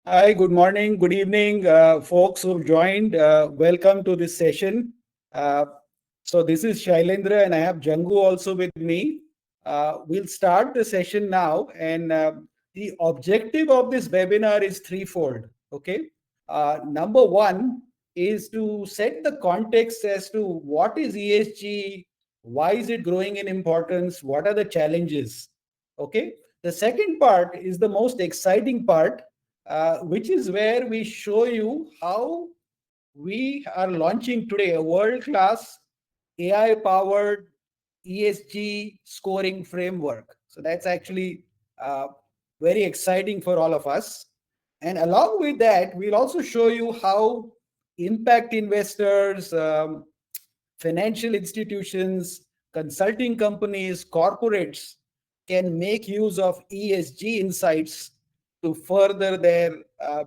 Hi, good morning, good evening, folks who've joined. Welcome to this session. Uh, so this is Shailendra and I have Jangu also with me. We'll start the session now, and the objective of this webinar is threefold. Okay. Number one is to set the context as to what is ESG, why is it growing in importance, what are the challenges. Okay. The second part is the most exciting part, which is where we show you how we are launching today a world class AI powered ESG scoring framework. So that's actually uh, very exciting for all of us. And along with that, we'll also show you how impact investors, financial institutions, consulting companies, corporates can make use of ESG insights to further their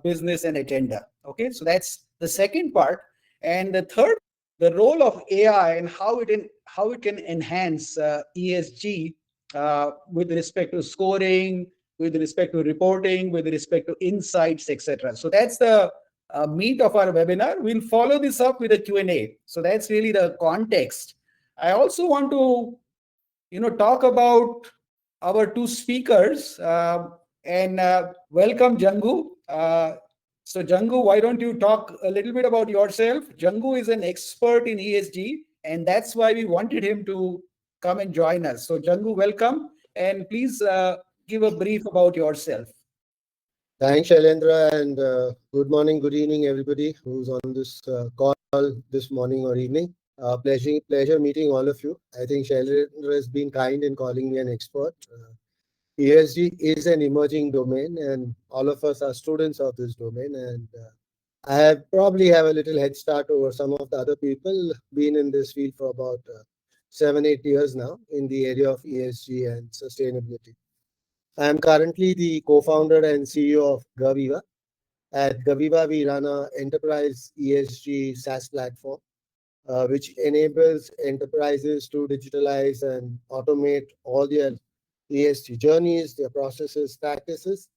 business and agenda. Okay, so that's the second part. And the third, the role of AI and how it can enhance ESG with respect to scoring, with respect to reporting, with respect to insights, etc. So that's the meat of our webinar. We'll follow this up with a Q&A. So that's really the context. I also want to, talk about our two speakers and welcome Jangu. So Jangu, why don't you talk a little bit about yourself? Jangu is an expert in ESG, and that's why we wanted him to come and join us. So Jangu, welcome, and please give a brief about yourself. Thanks, Shailendra, and good morning, good evening, everybody who's on this call this morning or evening. Pleasure meeting all of you. I think Shailendra has been kind in calling me an expert. ESG is an emerging domain, and all of us are students of this domain. And probably have a little head start over some of the other people. Been in this field for about 7, 8 years now in the area of ESG and sustainability. I am currently the co-founder and CEO of Gaviva. At Gaviva, we run an enterprise ESG SaaS platform, which enables enterprises to digitalize and automate all their ESG journeys, their processes, practices,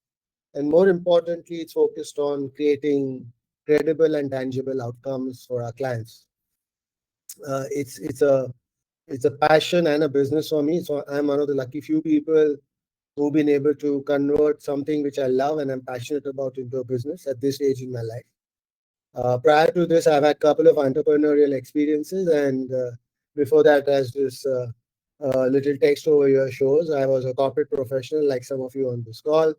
and more importantly, it's focused on creating credible and tangible outcomes for our clients. It's a passion and a business for me. So I'm one of the lucky few people who've been able to convert something which I love and I'm passionate about into a business at this stage in my life. Prior to this, I've had a couple of entrepreneurial experiences, and before that, as this little text over here shows, I was a corporate professional like some of you on this call.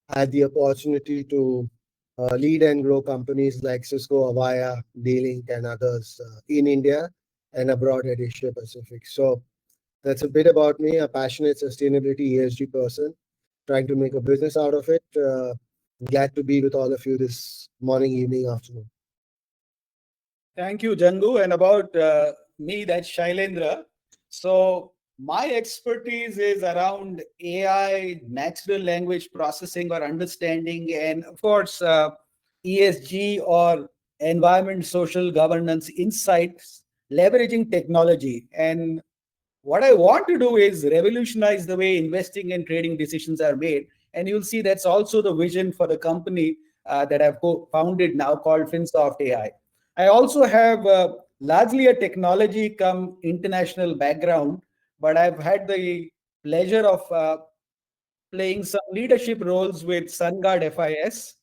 I had the opportunity to lead and grow companies like Cisco, Avaya, D-Link, and others in India and abroad at Asia Pacific. So that's a bit about me, a passionate sustainability ESG person, trying to make a business out of it. Glad to be with all of you this morning, evening, afternoon. Thank you, Jangu. And about me, that's Shailendra. So my expertise is around AI, natural language processing or understanding, and of course, ESG or environment, social governance insights, leveraging technology. And what I want to do is revolutionize the way investing and trading decisions are made. And you'll see that's also the vision for the company that I've founded now called FinSoft AI. I also have largely a technology come international background, but I've had the pleasure of playing some leadership roles with SunGuard FIS,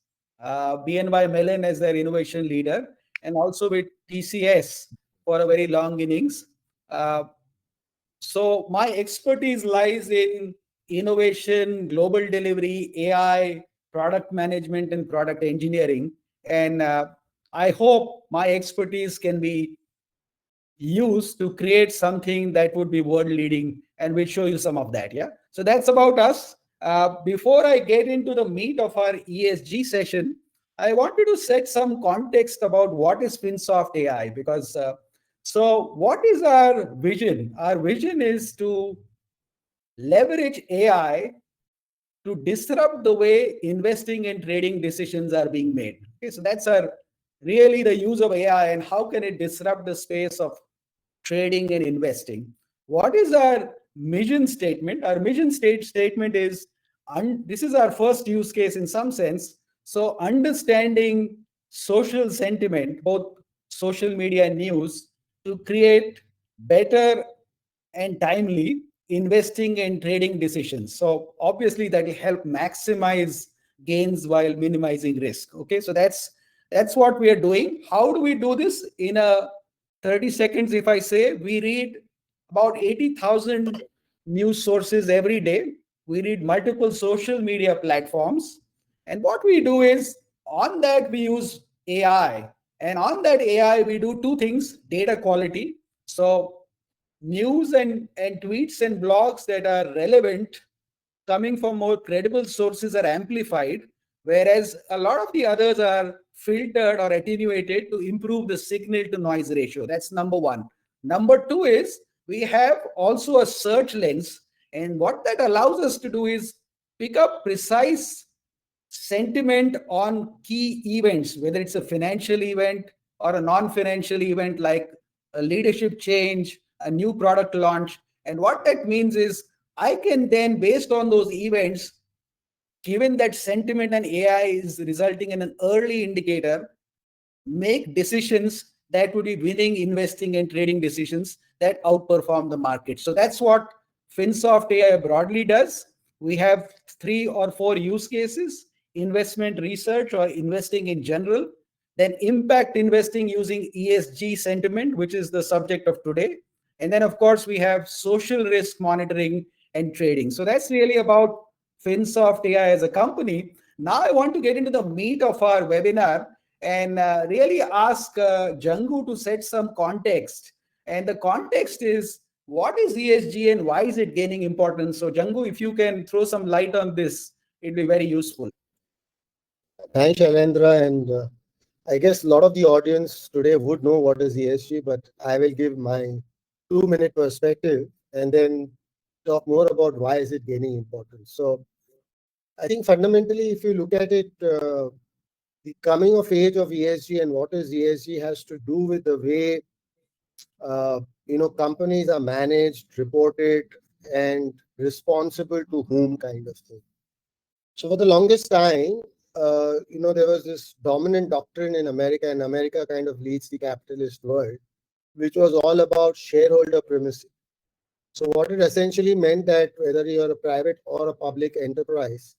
BNY Mellon as their innovation leader, and also with TCS for a very long innings. Uh, so my expertise lies in innovation, global delivery, AI, product management, and product engineering. And I hope my expertise can be used to create something that would be world leading. And we'll show you some of that. Yeah. So that's about us. Before I get into the meat of our ESG session, I wanted to set some context about what is FinSoft AI because so what is our vision? Our vision is to leverage AI to disrupt the way investing and trading decisions are being made. Okay, so that's our really the use of AI and how can it disrupt the space of trading and investing. What is our mission statement? Our mission statement is, this is our first use case in some sense. So understanding social sentiment, both social media and news, to create better and timely investing and trading decisions. So obviously that will help maximize gains while minimizing risk. Okay, so that's what we are doing. How do we do this? In a 30 seconds, if I say, we read about 80,000 news sources every day. We read multiple social media platforms. And what we do is, on that we use AI. And on that AI, we do two things: data quality. So news and tweets and blogs that are relevant, coming from more credible sources, are amplified, whereas a lot of the others are filtered or attenuated to improve the signal to noise ratio. That's number one. Number two is, we have also a search lens, and what that allows us to do is pick up precise sentiment on key events, whether it's a financial event or a non-financial event like a leadership change, a new product launch. And what that means is, I can then, based on those events, given that sentiment and AI is resulting in an early indicator, make decisions that would be winning investing and trading decisions that outperform the market. So that's what FinSoft AI broadly does. We have 3 or 4 use cases: investment research or investing in general, then impact investing using ESG sentiment, which is the subject of today. And then, of course, we have social risk monitoring and trading. So that's really about FinSoft AI as a company. Now I want to get into the meat of our webinar and really ask Jangu to set some context. And the context is, what is ESG and why is it gaining importance? So Jangu, if you can throw some light on this, it'd be very useful. Thanks, Shailendra. And I guess a lot of the audience today would know what is ESG, but I will give my 2-minute perspective and then talk more about why is it gaining importance. So I think fundamentally, if you look at it, the coming of age of ESG and what is ESG has to do with the way companies are managed, reported, and responsible to whom kind of thing. So for the longest time, there was this dominant doctrine in America, and America kind of leads the capitalist world, which was all about shareholder primacy. So what it essentially meant that whether you're a private or a public enterprise,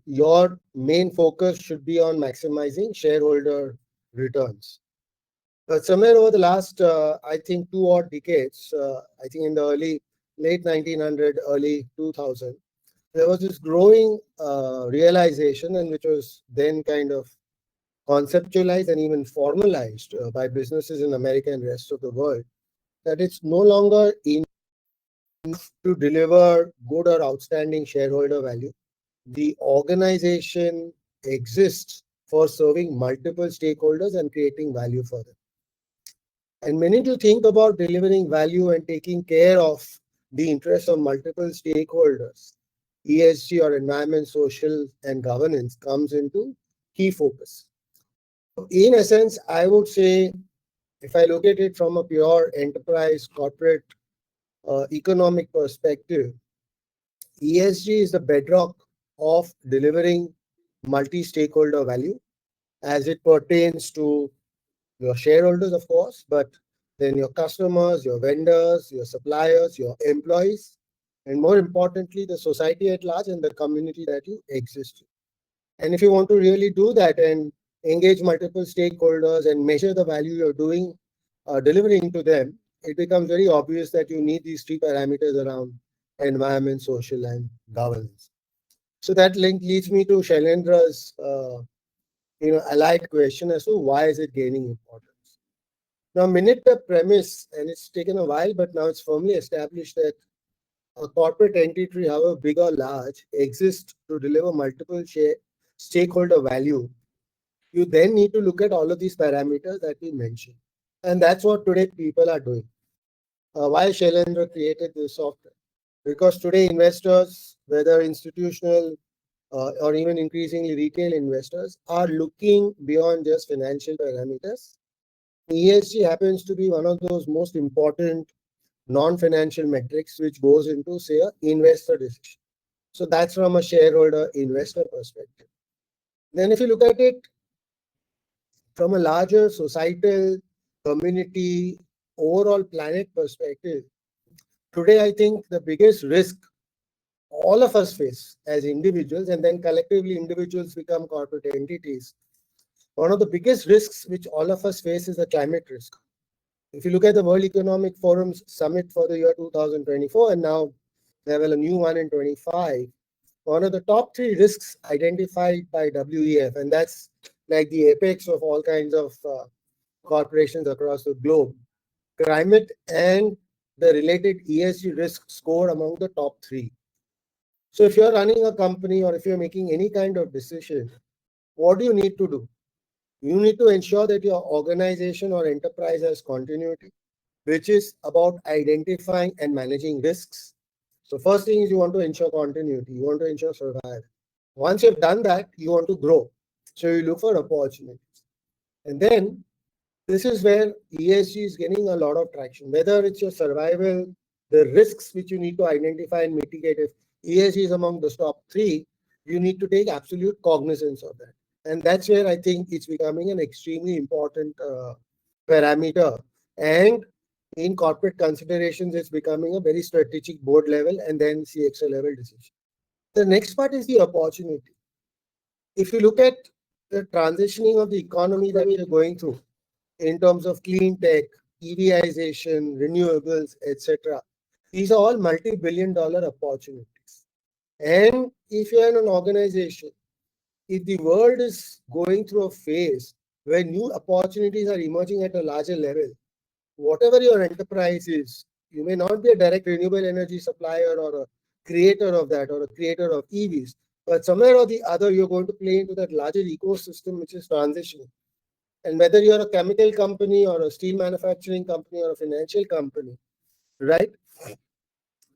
your main focus should be on maximizing shareholder returns. But somewhere over the last, I think, 2 odd decades, I think in the late 1900, early 2000, there was this growing realization, and which was then kind of conceptualized and even formalized by businesses in America and rest of the world, that it's no longer enough to deliver good or outstanding shareholder value. The organization exists for serving multiple stakeholders and creating value for them. And many to think about delivering value and taking care of the interests of multiple stakeholders, ESG or environment, social, and governance comes into key focus. In essence, I would say, if I look at it from a pure enterprise corporate economic perspective, ESG is the bedrock of delivering multi-stakeholder value as it pertains to your shareholders, of course, but then your customers, your vendors, your suppliers, your employees, and more importantly, the society at large and the community that you exist in. And if you want to really do that and engage multiple stakeholders and measure the value you're delivering to them, it becomes very obvious that you need these 3 parameters around environment, social, and governance. So that link leads me to Shailendra's allied question as to why is it gaining importance. Now, minute the premise, and it's taken a while, but now it's firmly established that a corporate entity, however big or large, exists to deliver multiple stakeholder value. You then need to look at all of these parameters that we mentioned. And that's what today people are doing. Why Shailendra created this software? Because today investors, whether institutional or even increasingly retail investors, are looking beyond just financial parameters. ESG happens to be one of those most important non-financial metrics which goes into, say, an investor decision. So that's from a shareholder investor perspective. Then if you look at it from a larger societal, community, overall planet perspective, today I think the biggest risk all of us face as individuals, and then collectively individuals become corporate entities. One of the biggest risks which all of us face is the climate risk. If you look at the World Economic Forum's summit for the year 2024, and now they have a new one in 25, one of the top three risks identified by WEF, and that's like the apex of all kinds of corporations across the globe, climate and the related ESG risk score among the top three. So if you're running a company or if you're making any kind of decision, what do you need to do? You need to ensure that your organization or enterprise has continuity, which is about identifying and managing risks. So first thing is you want to ensure continuity, you want to ensure survival. Once you've done that, you want to grow. So you look for opportunities. And then this is where ESG is getting a lot of traction, whether it's your survival, the risks which you need to identify and mitigate. If ESG is among the top three, you need to take absolute cognizance of that. And that's where I think it's becoming an extremely important parameter. And in corporate considerations, it's becoming a very strategic board level and then CXO level decision. The next part is the opportunity. If you look at the transitioning of the economy that we are going through in terms of clean tech, EVization, renewables, etc., these are all multi-billion-dollar opportunities. And if you're in an organization, if the world is going through a phase where new opportunities are emerging at a larger level, whatever your enterprise is, you may not be a direct renewable energy supplier or a creator of that or a creator of EVs, but somewhere or the other, you're going to play into that larger ecosystem which is transitioning. And whether you're a chemical company or a steel manufacturing company or a financial company, right?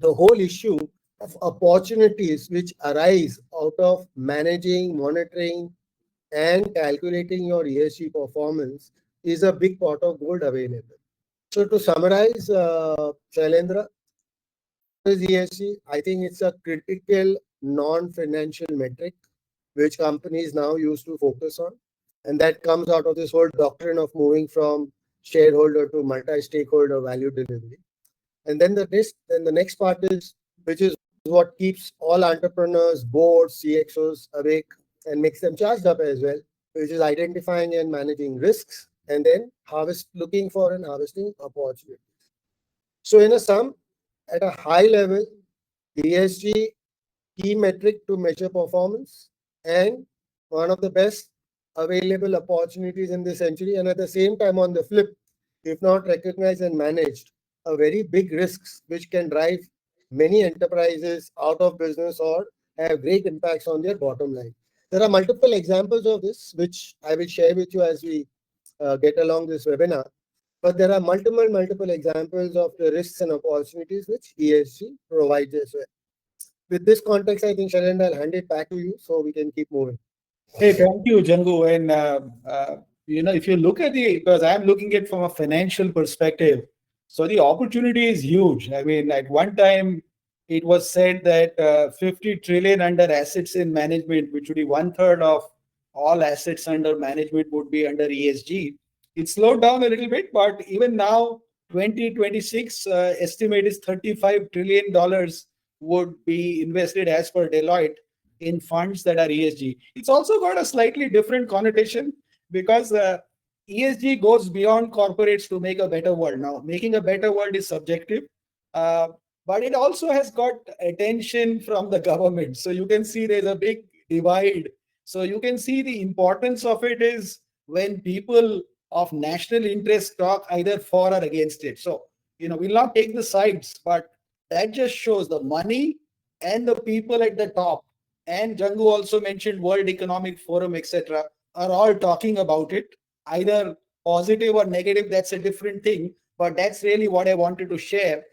The whole issue of opportunities which arise out of managing, monitoring, and calculating your ESG performance is a big pot of gold available. So to summarize, Shailendra, what is ESG? I think it's a critical non-financial metric which companies now use to focus on. And that comes out of this whole doctrine of moving from shareholder to multi-stakeholder value delivery. And then the next part is, which is what keeps all entrepreneurs, boards, CXOs awake and makes them charged up as well, which is identifying and managing risks and then looking for and harvesting opportunities. So in a sum, at a high level, ESG key metric to measure performance and one of the best available opportunities in this century. And at the same time, on the flip, if not recognized and managed, a very big risks which can drive many enterprises out of business or have great impacts on their bottom line. There are multiple examples of this, which I will share with you as we get along this webinar. But there are multiple examples of the risks and opportunities which ESG provides as well. With this context, I think, Shailendra, I'll hand it back to you so we can keep moving. Hey, thank you, Jangu. And if you look at because I'm looking at it from a financial perspective, so the opportunity is huge. I mean, at one time, it was said that 50 trillion under assets in management, which would be 1/3 of all assets under management, would be under ESG. It slowed down a little bit, but even now, 2026 estimate is $35 trillion would be invested as per Deloitte in funds that are ESG. It's also got a slightly different connotation because ESG goes beyond corporates to make a better world. Now, making a better world is subjective, but it also has got attention from the government. So you can see there's a big divide. So you can see the importance of it is when people of national interest talk either for or against it. So, we'll not take the sides, but that just shows the money and the people at the top. And Jangu also mentioned World Economic Forum, etc., are all talking about it, either positive or negative. That's a different thing, but that's really what I wanted to share.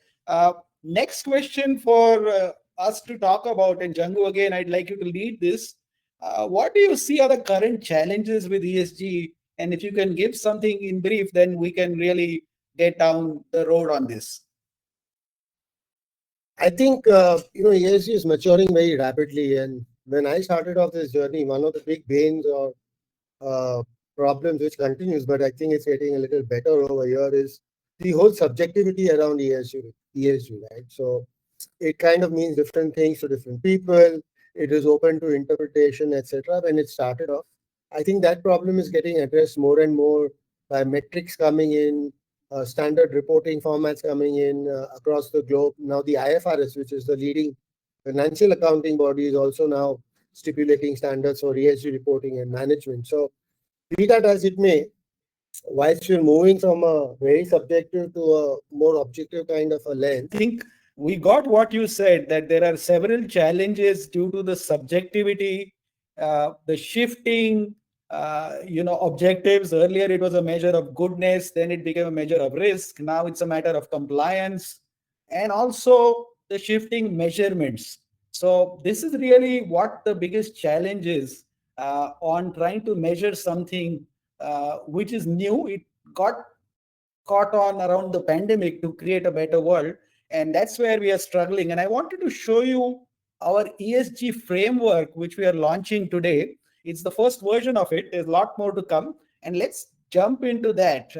Next question for us to talk about, and Jangu, again, I'd like you to lead this. What do you see are the current challenges with ESG? And if you can give something in brief, then we can really get down the road on this. I think ESG is maturing very rapidly, and when I started off this journey, one of the big banes or uh, problems which continues, but I think it's getting a little better over here, is the whole subjectivity around ESG, right? So it kind of means different things to different people. It is open to interpretation, etc. When it started off, I think that problem is getting addressed more and more by metrics coming in, standard reporting formats coming in across the globe. Now the IFRS, which is the leading financial accounting body, is also now stipulating standards for ESG reporting and management. So be that as it may, whilst we're moving from a very subjective to a more objective kind of a lens, I think we got what you said, that there are several challenges due to the subjectivity, the shifting, objectives. Earlier, it was a measure of goodness, then it became a measure of risk. Now it's a matter of compliance, and also the shifting measurements. So this is really what the biggest challenge is on trying to measure something which is new. It got caught on around the pandemic to create a better world. And that's where we are struggling. And I wanted to show you our ESG framework, which we are launching today. It's the first version of it. There's a lot more to come. And let's jump into that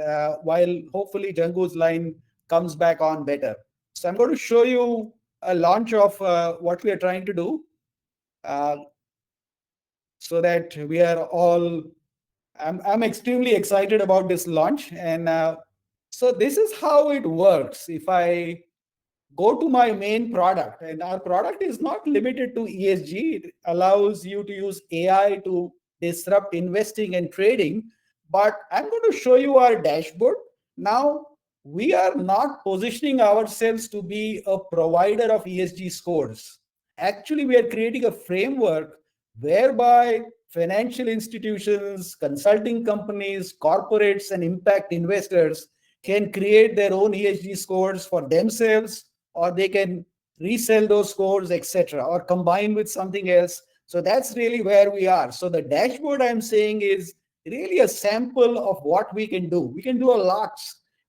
while hopefully Jangu's line comes back on better. So I'm going to show you a launch of what we are trying to do uh, so that we are all I'm extremely excited about this launch. And so this is how it works. If I go to my main product, and our product is not limited to ESG, it allows you to use AI to disrupt investing and trading. But I'm going to show you our dashboard. Now, we are not positioning ourselves to be a provider of ESG scores. Actually, we are creating a framework whereby financial institutions, consulting companies, corporates, and impact investors can create their own ESG scores for themselves, or they can resell those scores, etc., or combine with something else. So that's really where we are. So the dashboard I'm saying is really a sample of what we can do. We can do a lot,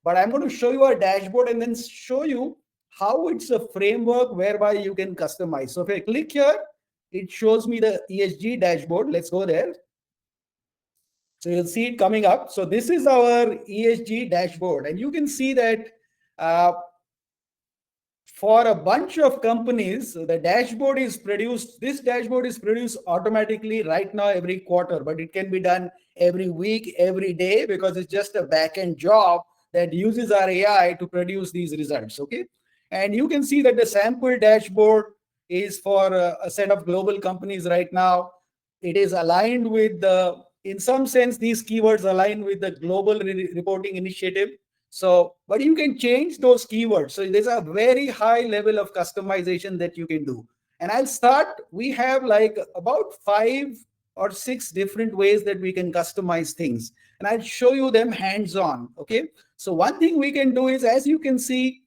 but I'm going to show you our dashboard and then show you how it's a framework whereby you can customize. So if I click here, it shows me the ESG dashboard. Let's go there. So you'll see it coming up. So this is our ESG dashboard, and you can see that uh, for a bunch of companies, the dashboard is produced. This dashboard is produced automatically right now every quarter, but it can be done every week, every day, because it's just a back-end job that uses our AI to produce these results. Okay. And you can see that the sample dashboard is for a set of global companies right now. It is aligned with in some sense, these keywords align with the global reporting initiative. So, but you can change those keywords. So there's a very high level of customization that you can do. And I'll start, we have like about 5 or 6 different ways that we can customize things. And I'll show you them hands-on, okay? So one thing we can do is, as you can see,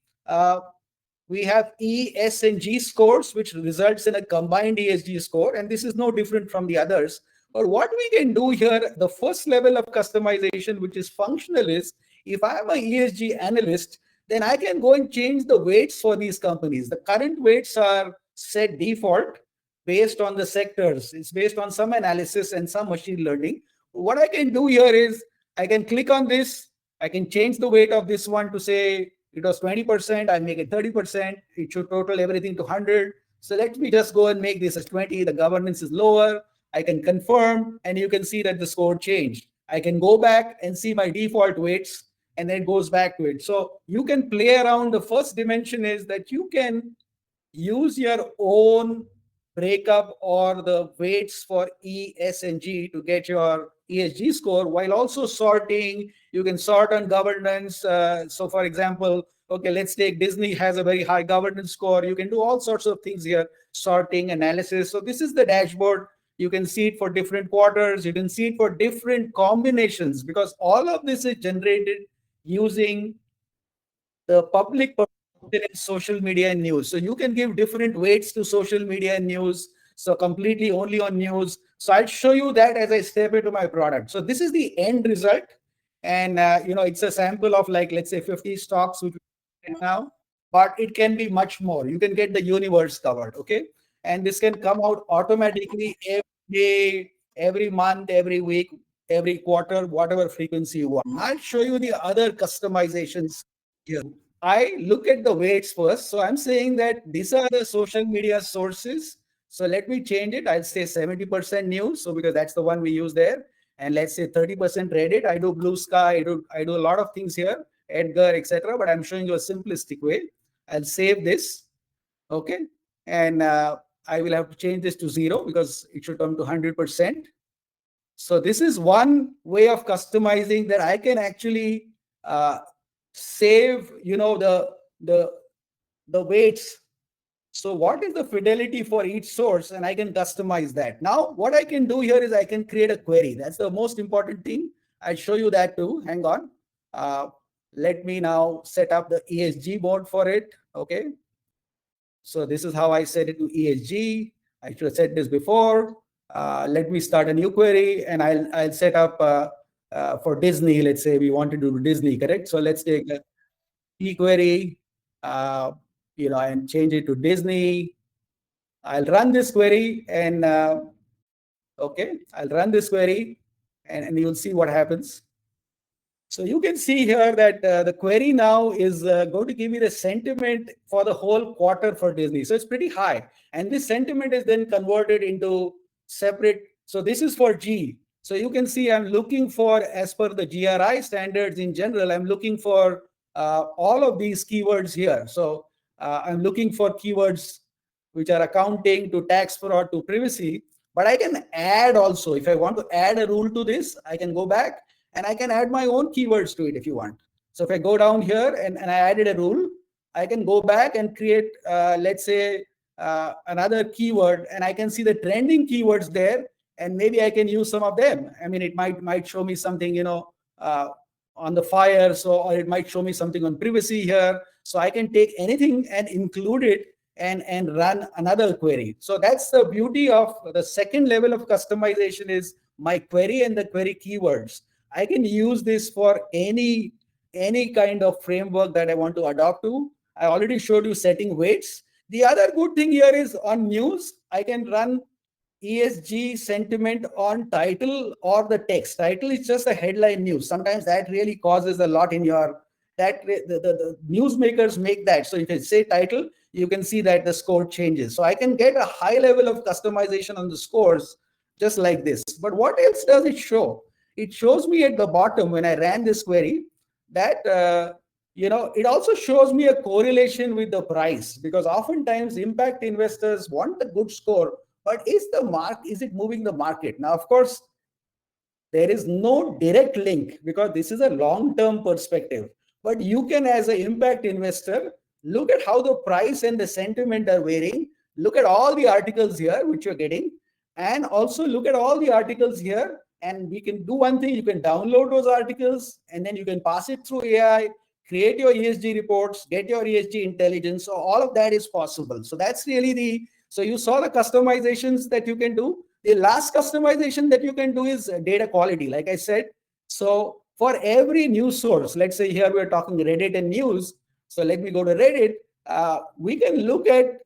we have E, S, and G scores, which results in a combined ESG score. And this is no different from the others. But what we can do here, the first level of customization, which is functional, is if I'm an ESG analyst, then I can go and change the weights for these companies. The current weights are set default based on the sectors. It's based on some analysis and some machine learning. What I can do here is I can click on this. I can change the weight of this one to say it was 20%. I make it 30%. It should total everything to 100. So let me just go and make this as 20. The governance is lower. I can confirm, and you can see that the score changed. I can go back and see my default weights, and then it goes back to it. So you can play around. The first dimension is that you can use your own breakup or the weights for E, S, and G to get your ESG score, while also sorting. You can sort on governance. So for example, okay, let's take Disney has a very high governance score. You can do all sorts of things here, sorting, analysis. So this is the dashboard. You can see it for different quarters. You can see it for different combinations, because all of this is generated using the public perception in social media and news. So you can give different weights to social media and news. So completely only on news. So I'll show you that as I step into my product. So this is the end result. And, it's a sample of, like, let's say 50 stocks, which we have now, but it can be much more. You can get the universe covered. Okay. and this can come out automatically every day, every month, every week, every quarter, whatever frequency you want. I'll show you the other customizations here. I look at the weights first. So I'm saying that these are the social media sources. So let me change it. I'll say 70% news. So because that's the one we use there. And let's say 30% Reddit. I do Blue Sky. I do a lot of things here, Edgar, etc. But I'm showing you a simplistic way. I'll save this. Okay. And I will have to change this to 0 because it should come to 100%. So this is one way of customizing that I can actually save, the weights. So what is the fidelity for each source? And I can customize that. Now, what I can do here is I can create a query. That's the most important thing. I'll show you that too. Hang on. Let me now set up the ESG mode for it. Okay. So this is how I set it to ESG. I should have said this before. Let me start a new query, and I'll set up for Disney. Let's say we want to do Disney, correct? So let's take a query, and change it to Disney. I'll run this query, and okay, I'll run this query, and you'll see what happens. So you can see here that the query now is going to give me the sentiment for the whole quarter for Disney. So it's pretty high. And this sentiment is then converted into separate. So this is for G. So you can see I'm looking for, as per the GRI standards in general, I'm looking for all of these keywords here. So I'm looking for keywords which are accounting to tax fraud to privacy. But I can add also, if I want to add a rule to this, I can go back and I can add my own keywords to it if you want. So if I go down here and I added a rule, I can go back and create, let's say, another keyword, and I can see the trending keywords there, and maybe I can use some of them. I mean, it might show me something, on the fire, or it might show me something on privacy here. So I can take anything and include it and run another query. So that's the beauty of the second level of customization is my query and the query keywords. I can use this for any kind of framework that I want to adopt to. I already showed you setting weights. The other good thing here is on news, I can run ESG sentiment on title or the text. Title is just a headline news. Sometimes that really causes a lot in your, the newsmakers make that. So if you say title, you can see that the score changes. So I can get a high level of customization on the scores just like this. But what else does it show? It shows me at the bottom when I ran this query that, it also shows me a correlation with the price, because oftentimes impact investors want a good score, but is it moving the market? Now, of course, there is no direct link because this is a long-term perspective. But you can, as an impact investor, look at how the price and the sentiment are varying. Look at all the articles here, which you're getting, and also look at all the articles here. And we can do one thing, you can download those articles and then you can pass it through AI, create your ESG reports, get your ESG intelligence. So all of that is possible. So that's really so you saw the customizations that you can do. The last customization that you can do is data quality, like I said. So for every news source, let's say here we're talking Reddit and news. So let me go to Reddit. We can look at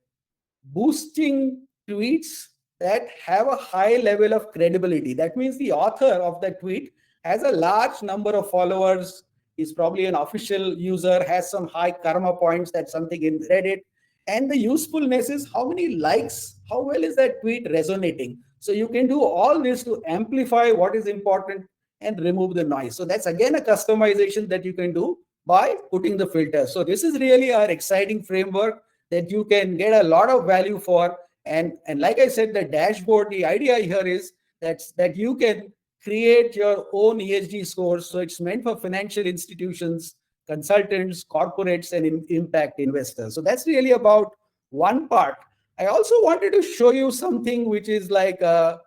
boosting tweets that have a high level of credibility. That means the author of that tweet has a large number of followers, is probably an official user, has some high karma points, that's something in Reddit. And the usefulness is how many likes, how well is that tweet resonating. So you can do all this to amplify what is important and remove the noise. So that's again a customization that you can do by putting the filter. So this is really our exciting framework that you can get a lot of value for. And like I said, the dashboard, the idea here is that you can create your own ESG scores. So it's meant for financial institutions, consultants, corporates, and impact investors. So that's really about one part. I also wanted to show you something which is like, how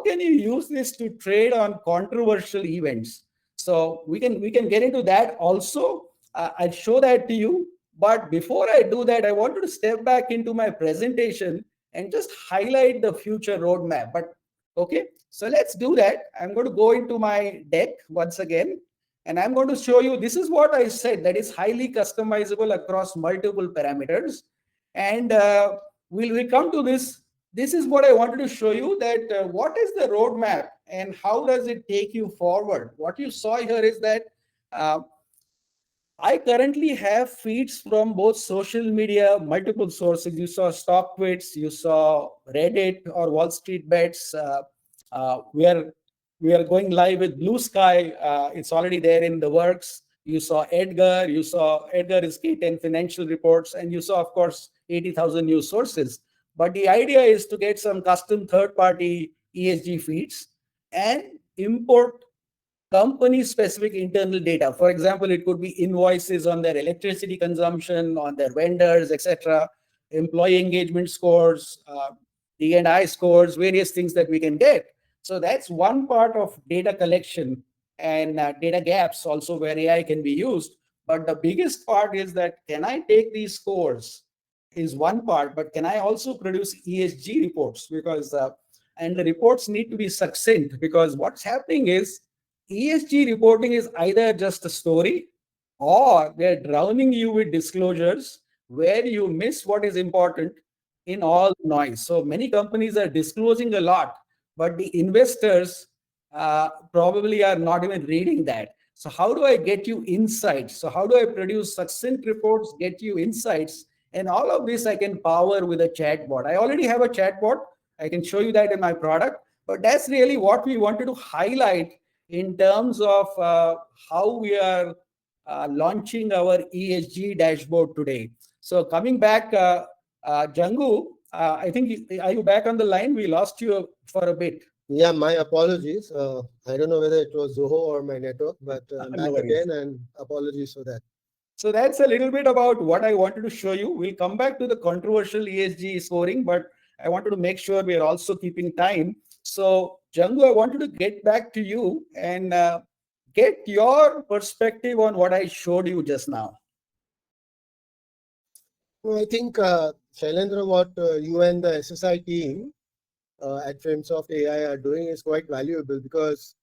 can you use this to trade on controversial events? So we can get into that also. I'll show that to you. But before I do that, I wanted to step back into my presentation and just highlight the future roadmap. But okay, so let's do that. I'm going to go into my deck once again, and I'm going to show you, this is what I said, that is highly customizable across multiple parameters. And we'll come to this. This is what I wanted to show you, that what is the roadmap and how does it take you forward. What you saw here is that uh, I currently have feeds from both social media, multiple sources. You saw StockTwits, you saw Reddit or Wall Street Bets. We are going live with Blue Sky. It's already there in the works. You saw Edgar. You saw Edgar is K10 financial reports, and you saw, of course, 80,000 news sources. But the idea is to get some custom third-party ESG feeds and import company specific internal data. For example, it could be invoices on their electricity consumption, on their vendors, etc., employee engagement scores, D&I scores, various things that we can get. So that's one part of data collection and data gaps also where AI can be used. But the biggest part is that can I take these scores is one part, but can I also produce ESG reports? Because and the reports need to be succinct, because what's happening is ESG reporting is either just a story or they're drowning you with disclosures where you miss what is important in all noise. So many companies are disclosing a lot, but the investors probably are not even reading that. So, how do I get you insights? So, how do I produce succinct reports, get you insights? And all of this I can power with a chatbot. I already have a chatbot. I can show you that in my product. But that's really what we wanted to highlight in terms of how we are launching our ESG dashboard today. So coming back, Jangu, I think, are you back on the line? We lost you for a bit. Yeah, my apologies. I don't know whether it was Zoho or my network, but I'm No back worries. again, and apologies for that. So that's a little bit about what I wanted to show you. We'll come back to the controversial ESG scoring, but I wanted to make sure we are also keeping time. So, Jangu, I wanted to get back to you and get your perspective on what I showed you just now. No, I think, Shailendra, what you and the SSI team at Framesoft AI are doing is quite valuable, because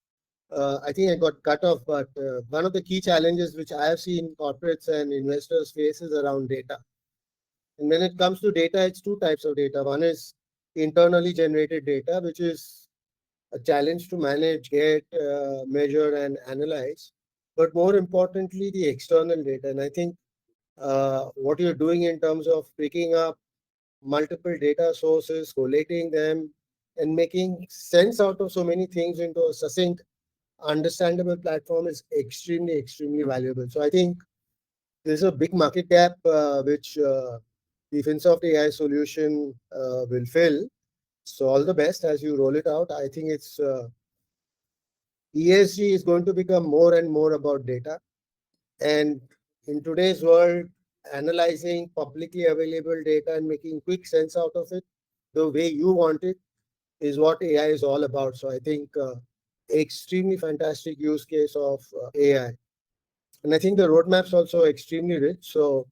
I think I got cut off, but one of the key challenges which I have seen corporates and investors face is around data. And when it comes to data, it's two types of data. One is internally generated data, which is a challenge to manage, get, measure, and analyze. But more importantly, the external data. And I think what you're doing in terms of picking up multiple data sources, collating them, and making sense out of so many things into a succinct, understandable platform is extremely, extremely valuable. So I think there's a big market gap which the FinSoft AI solution will fill. So all the best as you roll it out. I think it's ESG is going to become more and more about data. And in today's world, analyzing publicly available data and making quick sense out of it the way you want it is what AI is all about. So I think extremely fantastic use case of AI. And I think the roadmap's also extremely rich. So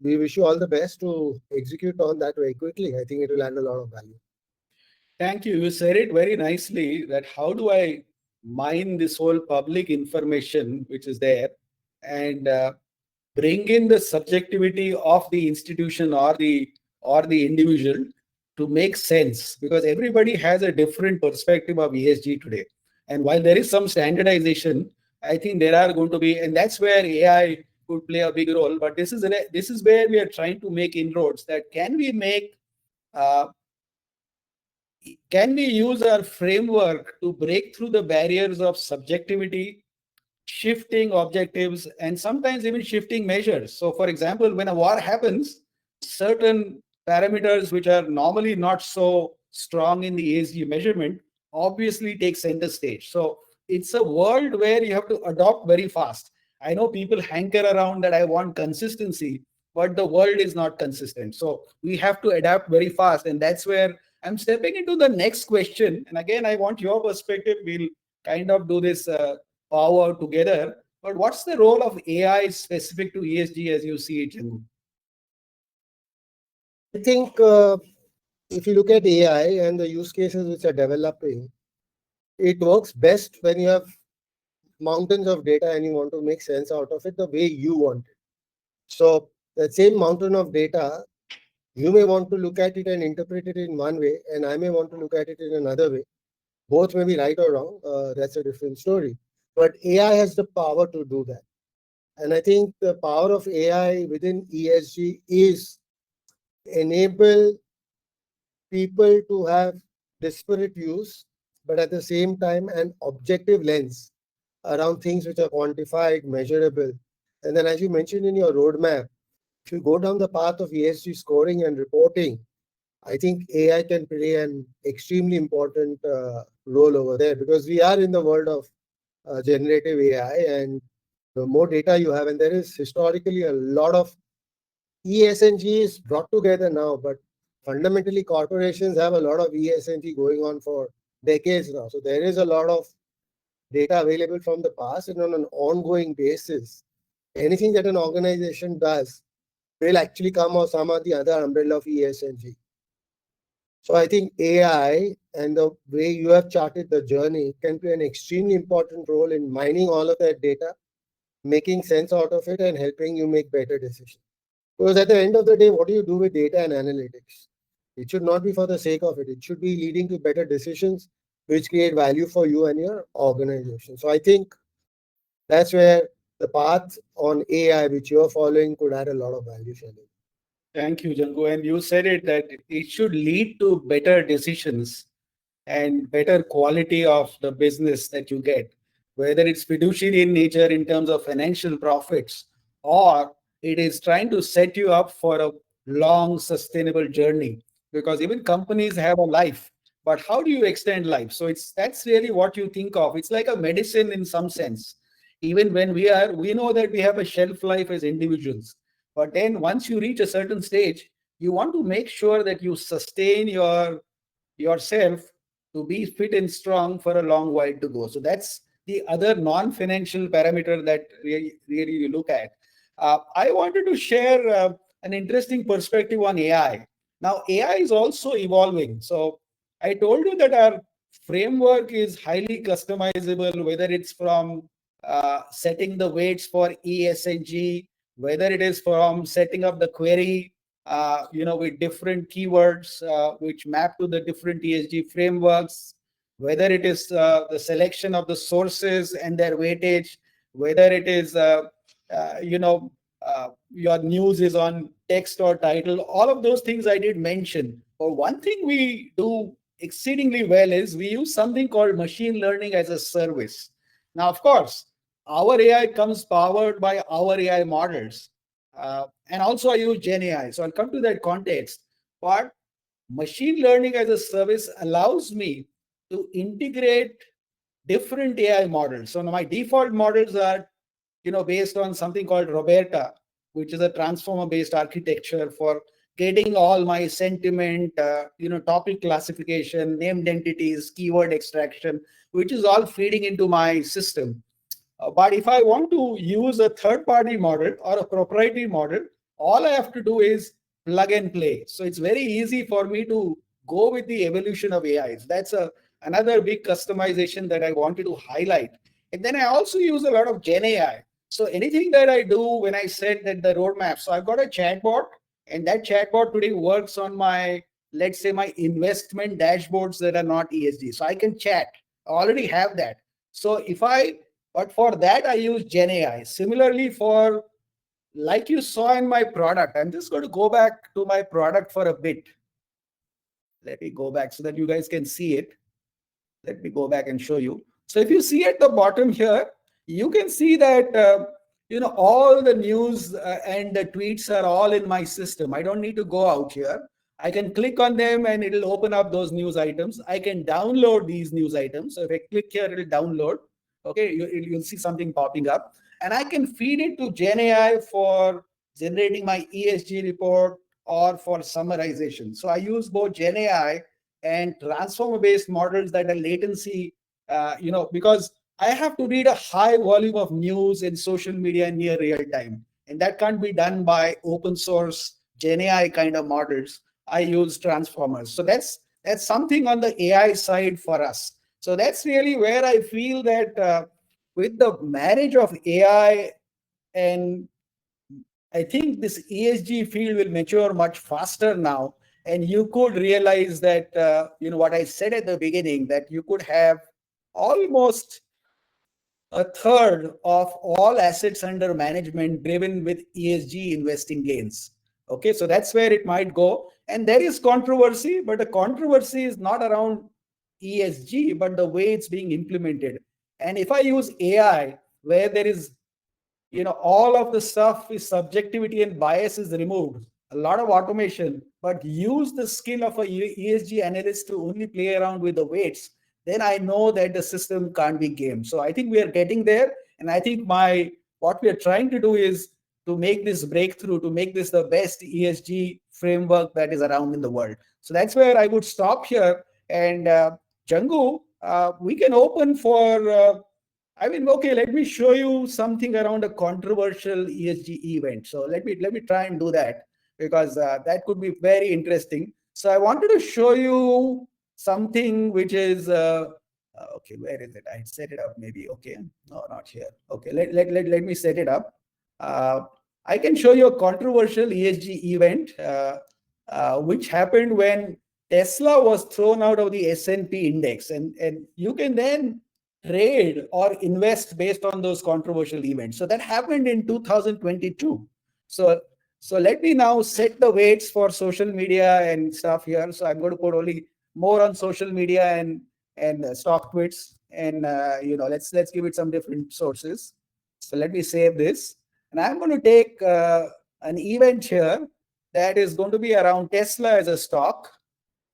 we wish you all the best to execute on that very quickly. I think it will add a lot of value. Thank you. You said it very nicely, that how do I mine this whole public information which is there and bring in the subjectivity of the institution or the individual to make sense, because everybody has a different perspective of ESG today. And while there is some standardization, I think there are going to be, and that's where AI could play a big role. But this is where we are trying to make inroads. That uh, can we use our framework to break through the barriers of subjectivity, shifting objectives, and sometimes even shifting measures? So, for example, when a war happens, certain parameters which are normally not so strong in the ESG measurement obviously take center stage. So, it's a world where you have to adopt very fast. I know people hanker around that I want consistency, but the world is not consistent. So, we have to adapt very fast. And that's where I'm stepping into the next question. And again, I want your perspective. We'll kind of do this power together. But what's the role of AI specific to ESG as you see it, Changu? I think if you look at AI and the use cases which are developing, it works best when you have mountains of data and you want to make sense out of it the way you want it. So that same mountain of data You may want to look at it and interpret it in one way, and I may want to look at it in another way. Both may be right or wrong. That's a different story. But AI has the power to do that. And I think the power of AI within ESG is enable people to have disparate views, but at the same time, an objective lens around things which are quantified, measurable. And then, as you mentioned in your roadmap, if you go down the path of ESG scoring and reporting, I think AI can play an extremely important role over there, because we are in the world of generative AI, and the more data you have, and there is historically a lot of ESG is brought together now, but fundamentally corporations have a lot of ESG going on for decades now. So there is a lot of data available from the past, and on an ongoing basis, anything that an organization does will actually come or some of the other umbrella of ESG. So I think AI and the way you have charted the journey can play an extremely important role in mining all of that data, making sense out of it, and helping you make better decisions. Because at the end of the day, what do you do with data and analytics? It should not be for the sake of it. It should be leading to better decisions which create value for you and your organization. So I think that's where the path on AI which you're following could add a lot of value, Shailesh. Thank you, Jangu. And you said it that it should lead to better decisions and better quality of the business that you get, whether it's fiduciary in nature in terms of financial profits, or it is trying to set you up for a long, sustainable journey. Because even companies have a life, but how do you extend life? So that's really what you think of. It's like a medicine in some sense. Even when we know that we have a shelf life as individuals, but then once you reach a certain stage, you want to make sure that you sustain yourself to be fit and strong for a long while to go. So that's the other non-financial parameter that really you look at. I wanted to share an interesting perspective on AI. Now, AI is also evolving. So I told you that our framework is highly customizable, whether it's from setting the weights for ESG, whether it is from setting up the query with different keywords which map to the different ESG frameworks, whether it is the selection of the sources and their weightage, whether it is, your news is on text or title, all of those things I did mention. But one thing we do exceedingly well is we use something called machine learning as a service. Now, of course, our AI comes powered by our AI models. And also I use Gen AI. So I'll come to that context. But machine learning as a service allows me to integrate different AI models. So my default models are, based on something called Roberta, which is a transformer-based architecture for getting all my sentiment, topic classification, named entities, keyword extraction, which is all feeding into my system. But if I want to use a third-party model or a proprietary model, all I have to do is plug and play. So it's very easy for me to go with the evolution of AIs. That's another big customization that I wanted to highlight. And then I also use a lot of Gen AI. So anything that I do when I said that the roadmap, so I've got a chatbot, and that chatbot today works on my, let's say, my investment dashboards that are not ESG. So I can chat. I already have that. So but for that, I use Gen AI. Similarly, like you saw in my product, I'm just going to go back to my product for a bit. Let me go back so that you guys can see it. Let me go back and show you. So if you see at the bottom here, you can see that, all the news and the tweets are all in my system. I don't need to go out here. I can click on them and it'll open up those news items. I can download these news items. So if I click here, it'll download. Okay, you'll see something popping up. And I can feed it to Gen AI for generating my ESG report or for summarization. So I use both Gen AI and transformer based models that are latency, because I have to read a high volume of news in social media in near real time, and that can't be done by open source Gen AI kind of models. I use transformers. So that's something on the AI side for us. So that's really where I feel that with the marriage of AI and I think this ESG field will mature much faster now. And you could realize that, what I said at the beginning, that you could have almost a third of all assets under management driven with ESG investing gains. Okay, so that's where it might go. And there is controversy, but the controversy is not around ESG, but the way it's being implemented. And if I use AI, where there is, all of the stuff is subjectivity and bias is removed, a lot of automation, but use the skill of a ESG analyst to only play around with the weights, then I know that the system can't be gamed. So I think we are getting there. And I think what we are trying to do is to make this breakthrough, to make this the best ESG framework that is around in the world. So that's where I would stop here. And Jangu, we can open for okay, let me show you something around a controversial ESG event. So let me try and do that, because that could be very interesting. So I wanted to show you something which is okay. Where is it? I set it up maybe. Okay, no, not here. Okay, let me set it up. Uh, I can show you a controversial ESG event which happened when Tesla was thrown out of the S&P index, and you can then trade or invest based on those controversial events. So that happened in 2022. So let me now set the weights for social media and stuff here. So I'm going to put only more on social media and stock tweets, and let's give it some different sources. So let me save this, and I'm going to take an event here that is going to be around Tesla as a stock.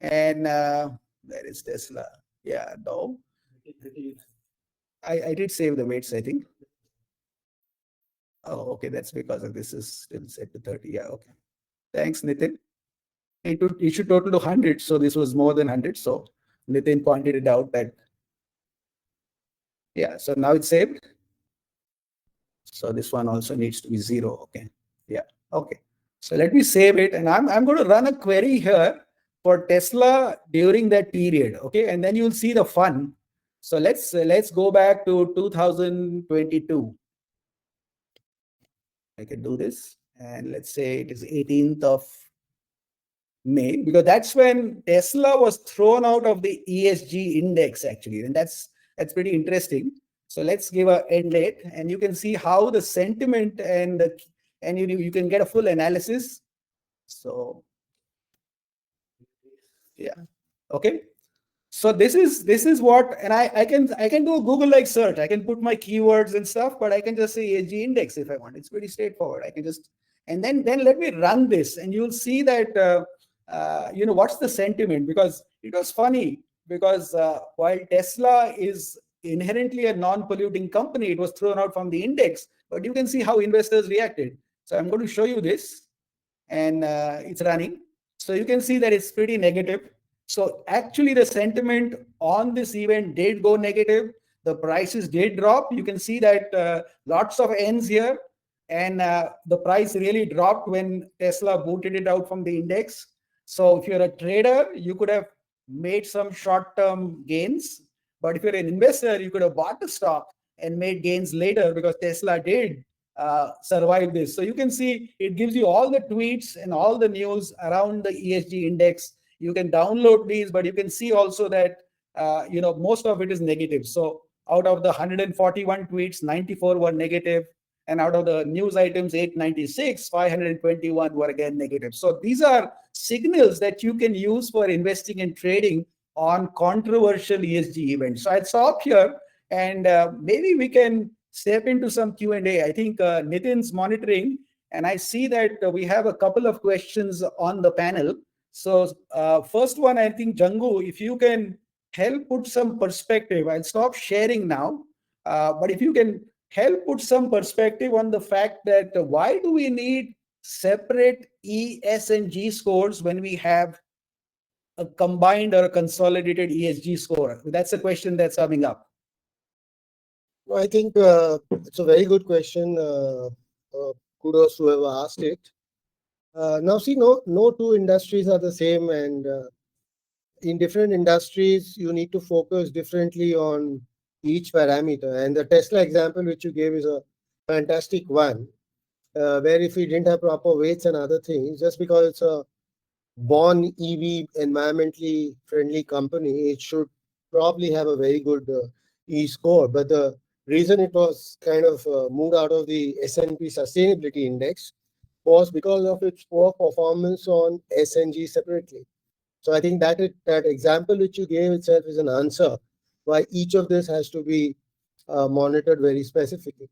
And where is Tesla? Yeah, no. I did save the weights, I think. Oh, okay. That's because of this is still set to 30. Yeah, okay. Thanks, Nitin. It should total to 100. So this was more than 100. So Nitin pointed it out that, yeah, so now it's saved. So this one also needs to be 0. Okay. Yeah. Okay. So let me save it. And I'm going to run a query here for Tesla during that period. Okay. And then you'll see the fun. So let's go back to 2022. I can do this, and let's say it is 18th of May, because that's when Tesla was thrown out of the ESG index actually, and that's pretty interesting. So let's give a end date, and you can see how the sentiment and you can get a full analysis. So yeah, okay. So this is what, and I can do a Google like search. I can put my keywords and stuff, but I can just say ESG index if I want. It's pretty straightforward. I can just, and then let me run this, and you'll see that what's the sentiment, because it was funny, because while Tesla is inherently a non-polluting company, it was thrown out from the index, but you can see how investors reacted. So I'm going to show you this, and it's running. So you can see that it's pretty negative. So actually the sentiment on this event did go negative. The prices did drop. You can see that lots of N's here, and the price really dropped when Tesla booted it out from the index. So if you're a trader, you could have made some short-term gains. But if you're an investor, you could have bought the stock and made gains later, because Tesla did survive this. So you can see it gives you all the tweets and all the news around the ESG index. You can download these, but you can see also that most of it is negative. So out of the 141 tweets, 94 were negative, and out of the news items 896, 521 were again negative. So these are signals that you can use for investing and trading on controversial ESG events. So I'll stop here, and maybe we can step into some Q&A. I think Nitin's monitoring, and I see that we have a couple of questions on the panel. So first one, I think, Jangu, if you can help put some perspective, I'll stop sharing now. But if you can help put some perspective on the fact that why do we need separate E, S, and G scores when we have a combined or a consolidated ESG score? That's a question that's coming up. No, I think it's a very good question. Kudos to whoever asked it. Now, see, no two industries are the same, and in different industries, you need to focus differently on each parameter. And the Tesla example which you gave is a fantastic one. where if we didn't have proper weights and other things, just because it's a born EV environmentally friendly company, it should probably have a very good E score. But the reason it was kind of moved out of the S&P Sustainability Index was because of its poor performance on SNG separately. So I think that example which you gave itself is an answer why each of this has to be monitored very specifically.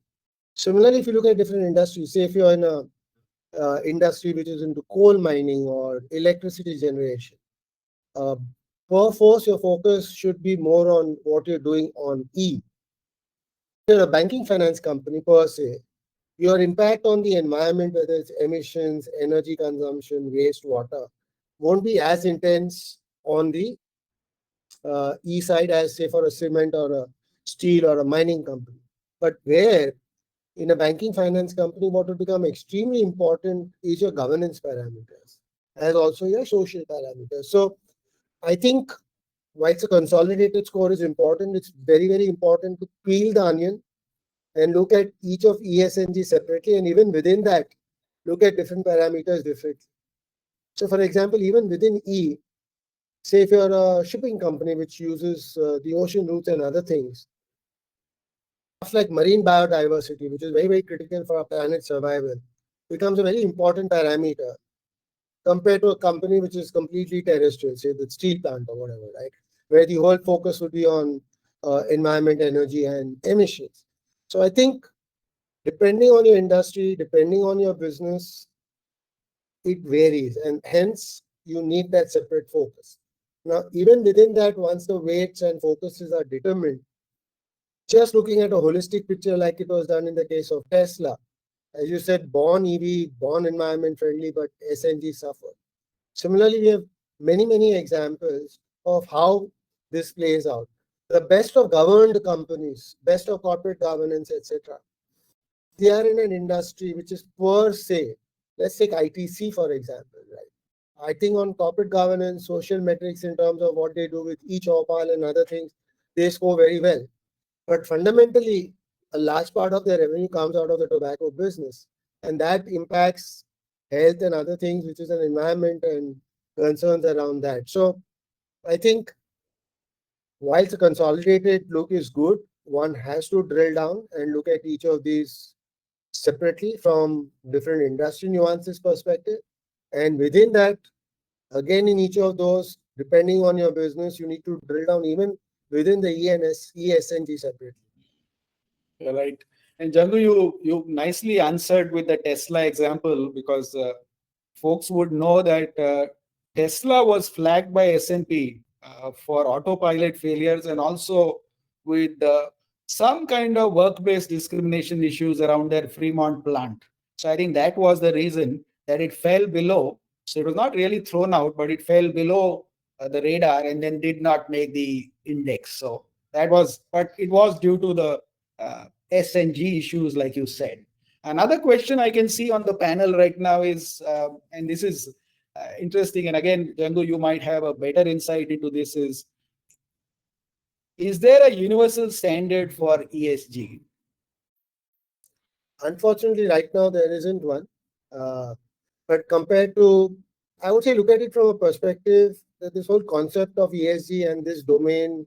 Similarly, if you look at different industries, say if you're in a industry which is into coal mining or electricity generation, uh, perforce your focus should be more on what you're doing on E. You're a banking finance company per se, your impact on the environment, whether it's emissions, energy consumption, wastewater, won't be as intense on the E side as, say, for a cement or a steel or a mining company. But where in a banking finance company, what will become extremely important is your governance parameters, as also your social parameters. So I think whilst a consolidated score is important, it's very, very important to peel the onion and look at each of ESNG separately, and even within that, look at different parameters differently. So, for example, even within E, say if you're a shipping company which uses the ocean routes and other things, stuff like marine biodiversity, which is very, very critical for our planet's survival, becomes a very important parameter compared to a company which is completely terrestrial, say the steel plant or whatever, right? Where the whole focus would be on environment, energy, and emissions. So I think depending on your industry, depending on your business, it varies, and hence you need that separate focus. Now, even within that, once the weights and focuses are determined, just looking at a holistic picture like it was done in the case of Tesla, as you said, born EV, born environment friendly, but SNG suffered. Similarly, we have many, many examples of how this plays out. The best of governed companies, best of corporate governance, etc. They are in an industry which is per se, let's take ITC for example, right? I think on corporate governance, social metrics in terms of what they do with each opal and other things, they score very well. But fundamentally, a large part of their revenue comes out of the tobacco business, and that impacts health and other things, which is an environment and concerns around that. So I think whilst a consolidated look is good, one has to drill down and look at each of these separately from different industry nuances perspective. And within that, again, in each of those, depending on your business, you need to drill down even within the ESNG separately. Right. And Jangu, you nicely answered with the Tesla example because folks would know that Tesla was flagged by S&P for autopilot failures and also with some kind of work-based discrimination issues around their Fremont plant. So I think that was the reason that it fell below. So it was not really thrown out, but it fell below the radar and then did not make the index. So that was, but it was due to the S&G issues, like you said. Another question I can see on the panel right now is, and this is interesting, and again, Jangu, you might have a better insight into this, is there a universal standard for ESG? Unfortunately, right now there isn't one. But compared to, I would say, look at it from a perspective that this whole concept of ESG and this domain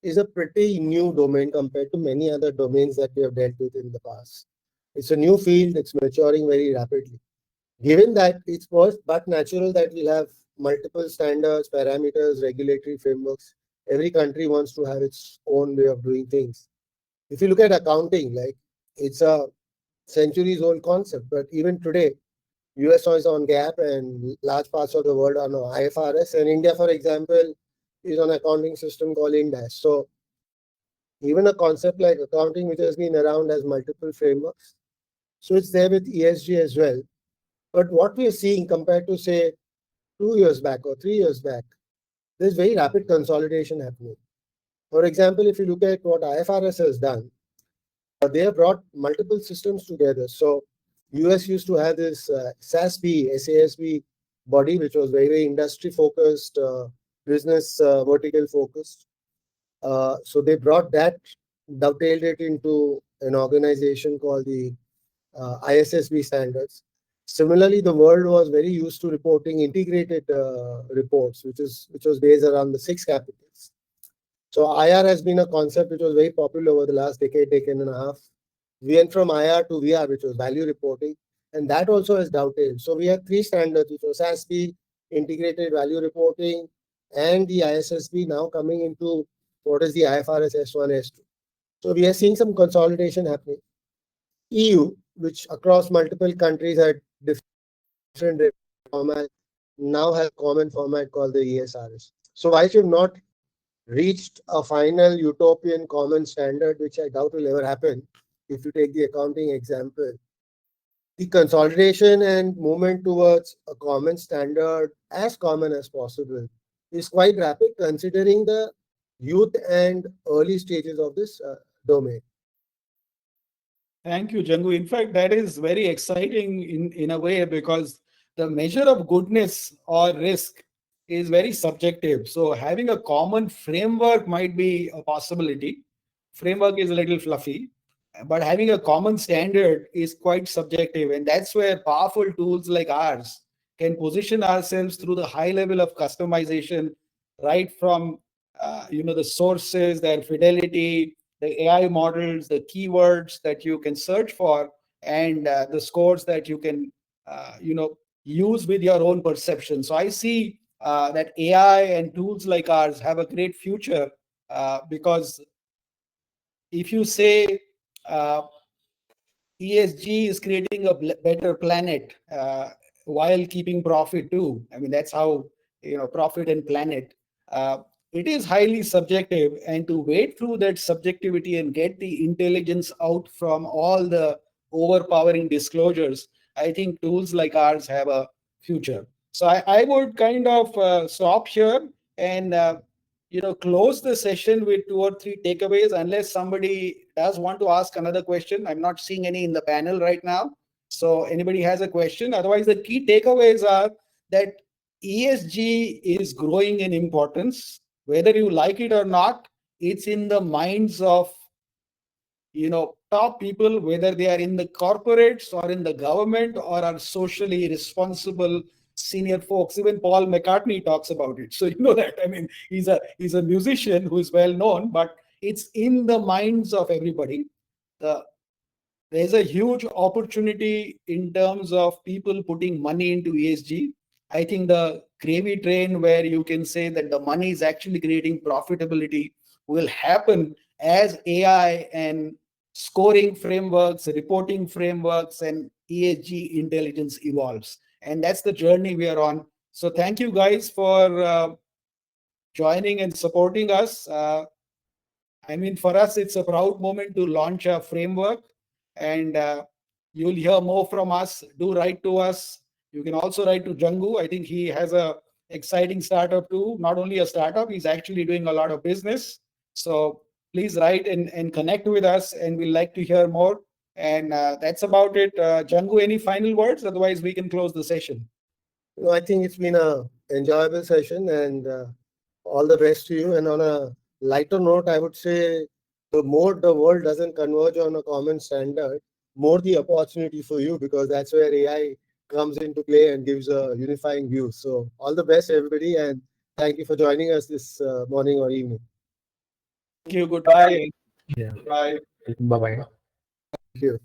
is a pretty new domain compared to many other domains that we have dealt with in the past. It's a new field, it's maturing very rapidly. Given that, it's first but natural that we'll have multiple standards, parameters, regulatory frameworks. Every country wants to have its own way of doing things. If you look at accounting, like it's a centuries old concept, but even today, US is on GAAP and large parts of the world are on IFRS. And India, for example, is on accounting system called INDAS. So even a concept like accounting, which has been around, has multiple frameworks. So it's there with ESG as well. But what we are seeing compared to, say, 2 years back or 3 years back, there's very rapid consolidation happening. For example, if you look at what IFRS has done, they have brought multiple systems together. So US used to have this SASB body, which was very, very industry focused, business vertical focused. So they brought that, dovetailed it into an organization called the ISSB standards. Similarly, the world was very used to reporting integrated reports, which was based around the 6 capitals. So IR has been a concept which was very popular over the last decade and a half. We went from IR to VR, which was value reporting, and that also has dovetailed. So we have 3 standards, which was SASB, integrated value reporting, and the ISSB now coming into what is the IFRS S1, S2. So we are seeing some consolidation happening. EU, which across multiple countries had different format, now has a common format called the ESRS. So why should not reached a final utopian common standard, which I doubt will ever happen if you take the accounting example. The consolidation and movement towards a common standard as common as possible is quite rapid considering the youth and early stages of this domain. Thank you, Jangu. In fact, that is very exciting in a way because the measure of goodness or risk is very subjective. So having a common framework might be a possibility. Framework is a little fluffy, but having a common standard is quite subjective. And that's where powerful tools like ours can position ourselves through the high level of customization, right from the sources, their fidelity, the AI models, the keywords that you can search for, and the scores that you can, use with your own perception. So I see that AI and tools like ours have a great future because if you say ESG is creating a better planet while keeping profit too. I mean, that's how, profit and planet. It is highly subjective, and to wade through that subjectivity and get the intelligence out from all the overpowering disclosures, I think tools like ours have a future. So I would kind of stop here and close the session with 2 or 3 takeaways, unless somebody does want to ask another question. I'm not seeing any in the panel right now. So anybody has a question? Otherwise, the key takeaways are that ESG is growing in importance. Whether you like it or not, it's in the minds of top people, whether they are in the corporates or in the government or are socially responsible senior folks. Even Paul McCartney talks about it. So you know that. I mean, he's a musician who is well known, but it's in the minds of everybody. There's a huge opportunity in terms of people putting money into ESG. I think the gravy train where you can say that the money is actually creating profitability will happen as AI and scoring frameworks, reporting frameworks, and ESG intelligence evolves. And that's the journey we are on. So thank you guys for joining and supporting us. I mean, for us, it's a proud moment to launch a framework, and you'll hear more from us. Do write to us. You can also write to Jangu. I think he has a exciting startup too. Not only a startup, he's actually doing a lot of business. So please write and connect with us, and we'd like to hear more. And that's about it. Jangu, any final words? Otherwise, we can close the session. No, I think it's been a enjoyable session, and all the best to you. And on a lighter note, I would say the more the world doesn't converge on a common standard, more the opportunity for you, because that's where AI comes into play and gives a unifying view. So all the best, everybody, and thank you for joining us this morning or evening. Thank you. Goodbye. Yeah. Bye. Bye bye. Thank you.